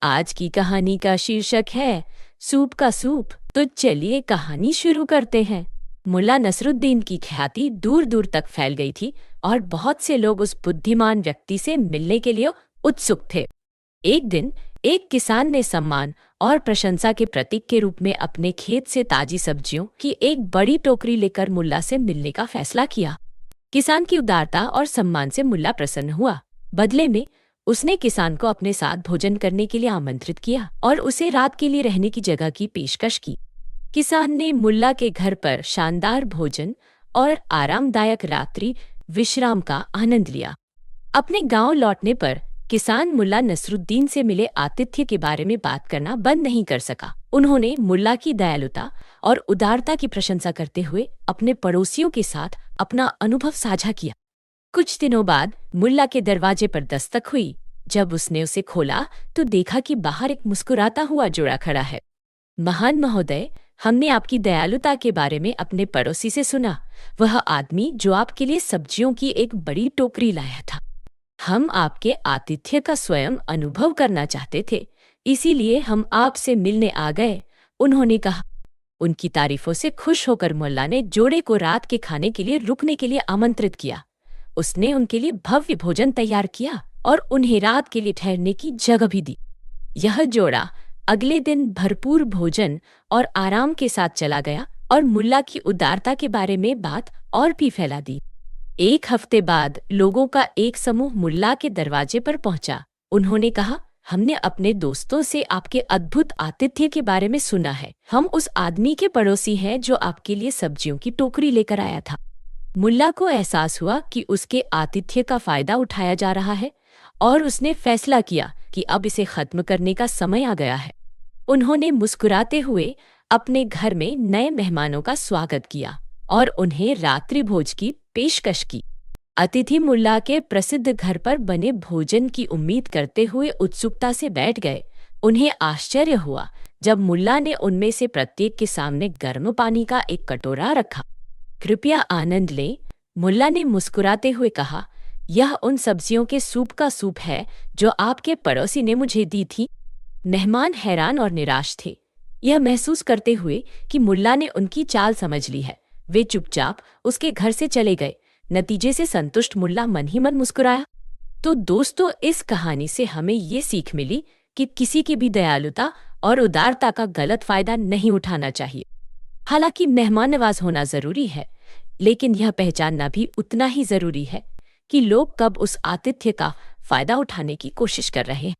आज की कहानी का शीर्षक है सूप का सूप। तो चलिए कहानी शुरू करते हैं। मुल्ला नसरुद्दीन की ख्याति दूर दूर तक फैल गई थी और बहुत से लोग उस बुद्धिमान व्यक्ति से मिलने के लिए उत्सुक थे। एक दिन एक किसान ने सम्मान और प्रशंसा के प्रतीक के रूप में अपने खेत से ताजी सब्जियों की एक बड़ी टोकरी लेकर मुल्ला से मिलने का फैसला किया। किसान की उदारता और सम्मान से मुल्ला प्रसन्न हुआ। बदले में उसने किसान को अपने साथ भोजन करने के लिए आमंत्रित किया और उसे रात के लिए रहने की जगह की पेशकश की। किसान ने मुल्ला के घर पर शानदार भोजन और आरामदायक रात्रि विश्राम का आनंद लिया। अपने गांव लौटने पर किसान मुल्ला नसरुद्दीन से मिले आतिथ्य के बारे में बात करना बंद नहीं कर सका। उन्होंने मुल्ला की दयालुता और उदारता की प्रशंसा करते हुए अपने पड़ोसियों के साथ अपना अनुभव साझा किया। कुछ दिनों बाद मुल्ला के दरवाजे पर दस्तक हुई। जब उसने उसे खोला तो देखा कि बाहर एक मुस्कुराता हुआ जोड़ा खड़ा है। महान महोदय, हमने आपकी दयालुता के बारे में अपने पड़ोसी से सुना, वह आदमी जो आपके लिए सब्जियों की एक बड़ी टोकरी लाया था। हम आपके आतिथ्य का स्वयं अनुभव करना चाहते थे, इसीलिए हम आपसे मिलने आ गए, उन्होंने कहा। उनकी तारीफों से खुश होकर मुल्ला ने जोड़े को रात के खाने के लिए रुकने के लिए आमंत्रित किया। उसने उनके लिए भव्य भोजन तैयार किया और उन्हें रात के लिए ठहरने की जगह भी दी। यह जोड़ा अगले दिन भरपूर भोजन और आराम के साथ चला गया और मुल्ला की उदारता के बारे में बात और भी फैला दी। एक हफ्ते बाद लोगों का एक समूह मुल्ला के दरवाजे पर पहुंचा। उन्होंने कहा, हमने अपने दोस्तों से आपके अद्भुत आतिथ्य के बारे में सुना है। हम उस आदमी के पड़ोसी हैं जो आपके लिए सब्जियों की टोकरी लेकर आया था। मुल्ला को एहसास हुआ कि उसके आतिथ्य का फायदा उठाया जा रहा है और उसने फैसला किया कि अब इसे खत्म करने का समय आ गया है। उन्होंने मुस्कुराते हुए अपने घर में नए मेहमानों का स्वागत किया और उन्हें रात्रि भोज की पेशकश की। अतिथि मुल्ला के प्रसिद्ध घर पर बने भोजन की उम्मीद करते हुए उत्सुकता से बैठ गए। उन्हें आश्चर्य हुआ जब मुल्ला ने उनमें से प्रत्येक के सामने गर्म पानी का एक कटोरा रखा। कृपया आनंद लें, मुल्ला ने मुस्कुराते हुए कहा। यह उन सब्जियों के सूप का सूप है जो आपके पड़ोसी ने मुझे दी थी। मेहमान हैरान और निराश थे, यह महसूस करते हुए कि मुल्ला ने उनकी चाल समझ ली है। वे चुपचाप उसके घर से चले गए। नतीजे से संतुष्ट मुल्ला मन ही मन मुस्कुराया। तो दोस्तों, इस कहानी से हमें ये सीख मिली कि किसी की भी दयालुता और उदारता का गलत फायदा नहीं उठाना चाहिए। हालांकि मेहमान नवाज होना जरूरी है, लेकिन यह पहचानना भी उतना ही जरूरी है कि लोग कब उस आतिथ्य का फायदा उठाने की कोशिश कर रहे हैं।